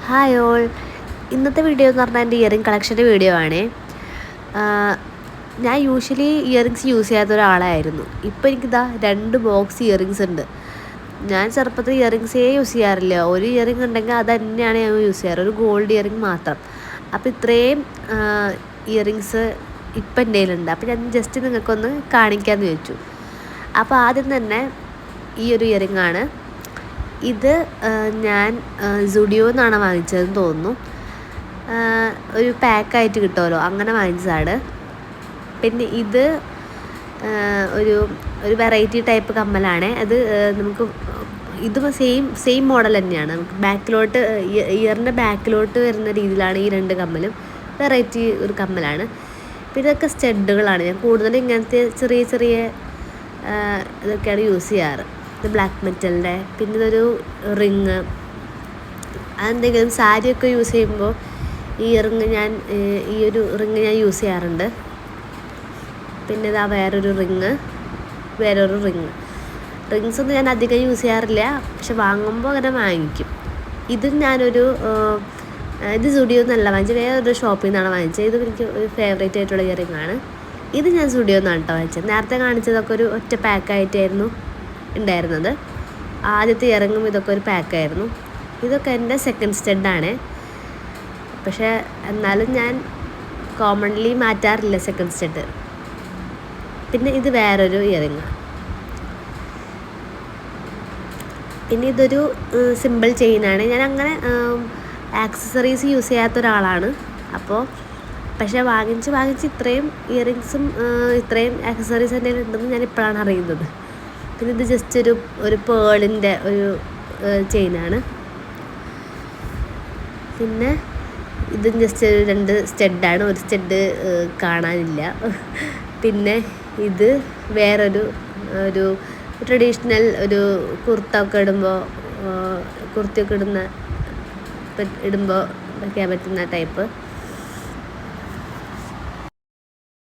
Hi all, ഇന്നത്തെ video എന്ന് പറഞ്ഞാൽ എൻ്റെ ഇയറിംഗ് കളക്ഷൻ്റെ വീഡിയോ ആണ്. ഞാൻ യൂഷ്വലി ഇയറിങ്സ് യൂസ് ചെയ്യാത്ത ഒരാളായിരുന്നു. ഇപ്പോൾ എനിക്കിതാ 2 ബോക്സ് ഇയറിങ്സ് ഉണ്ട്. ഞാൻ ചെറുപ്പത്തിൽ ഇയറിങ്സേ യൂസ് ചെയ്യാറില്ല. ഒരു ഇയറിംഗ് ഉണ്ടെങ്കിൽ അത് തന്നെയാണ് ഞാൻ യൂസ് ചെയ്യാറ്, ഒരു ഗോൾഡ് ഇയറിംഗ് മാത്രം. അപ്പോൾ ഇത്രയും ഇയറിങ്സ് ഇപ്പം എൻ്റെ കയ്യിലുണ്ട്. അപ്പോൾ ഞാൻ ജസ്റ്റ് നിങ്ങൾക്കൊന്ന് കാണിക്കാമെന്ന് ചോദിച്ചു. അപ്പോൾ ആദ്യം തന്നെ ഈ ഒരു ഇയറിംഗ് ആണ്. ഇത് ഞാൻ സുഡിയോ എന്നാണ് വാങ്ങിച്ചതെന്ന് തോന്നുന്നു. ഒരു പാക്കായിട്ട് കിട്ടുമല്ലോ, അങ്ങനെ വാങ്ങിച്ചതാണ്. പിന്നെ ഇത് ഒരു വെറൈറ്റി ടൈപ്പ് കമ്മലാണ്. അത് നമുക്ക് ഇത് സെയിം മോഡൽ തന്നെയാണ്. നമുക്ക് ബാക്കിലോട്ട് ഇയറിൻ്റെ ബാക്കിലോട്ട് വരുന്ന രീതിയിലാണ് ഈ 2 കമ്മലും. വെറൈറ്റി ഒരു കമ്മലാണ്. പിന്നെ ഇതൊക്കെ സ്റ്റഡുകളാണ്. ഞാൻ കൂടുതലും ഇങ്ങനത്തെ ചെറിയ ഇതൊക്കെയാണ് യൂസ് ചെയ്യാറ്. ഇത് ബ്ലാക്ക് മെറ്റലിൻ്റെ. പിന്നെ ഇതൊരു റിങ്. അതെന്തെങ്കിലും സാരിയൊക്കെ യൂസ് ചെയ്യുമ്പോൾ ഈ റിങ് ഈ ഒരു റിങ് ഞാൻ യൂസ് ചെയ്യാറുണ്ട്. പിന്നെ ഇതാ വേറൊരു റിങ്. റിങ്സ് ഒന്നും ഞാൻ അധികം യൂസ് ചെയ്യാറില്ല, പക്ഷെ വാങ്ങുമ്പോൾ അങ്ങനെ വാങ്ങിക്കും. ഇത് ഇത് സുഡിയോ എന്നല്ല വാങ്ങിച്ചത്, വേറൊരു ഷോപ്പിൽ നിന്നാണ് വാങ്ങിച്ചത്. ഇത് എനിക്ക് ഒരു ഫേവറേറ്റ് ആയിട്ടുള്ള ഇയറിംഗ് ആണ്. ഇത് ഞാൻ സുഡിയോ എന്നാണ് കേട്ടോ വാങ്ങിച്ചത്. നേരത്തെ കാണിച്ചതൊക്കെ ഒരു ഒറ്റ പാക്കായിട്ടായിരുന്നു ഉണ്ടായിരുന്നത്. ആദ്യത്തെ ഇയറിങ്ങും ഇതൊക്കെ ഒരു പാക്കായിരുന്നു. ഇതൊക്കെ എൻ്റെ സെക്കൻഡ് സ്റ്റഡാണ്. പക്ഷേ എന്നാലും ഞാൻ കോമൺലി മാറ്റാറില്ല സെക്കൻഡ് സ്റ്റഡ്. പിന്നെ ഇത് വേറൊരു ഇയറിങ്ങാണ്. പിന്നെ ഇതൊരു സിമ്പിൾ ചെയിനാണ്. ഞാൻ അങ്ങനെ ആക്സസറീസ് യൂസ് ചെയ്യാത്ത ഒരാളാണ്. പക്ഷേ വാങ്ങിച്ച് ഇത്രയും ഇയറിങ്സും ഇത്രയും ആക്സസറീസ് എൻ്റെ ഉണ്ടെന്ന് ഞാൻ ഇപ്പോഴാണ് അറിയുന്നത്. പിന്നെ ഇത് ജസ്റ്റ് ഒരു പേളിൻ്റെ ഒരു ചെയിനാണ്. പിന്നെ ഇതും ജസ്റ്റ് 2 സ്റ്റഡാണ്. ഒരു സ്റ്റഡ് കാണാനില്ല. പിന്നെ ഇത് വേറൊരു ട്രഡീഷണൽ ഒരു കുർത്തിയൊക്കെ ഇടുമ്പോൾ വയ്ക്കാൻ പറ്റുന്ന ടൈപ്പ്.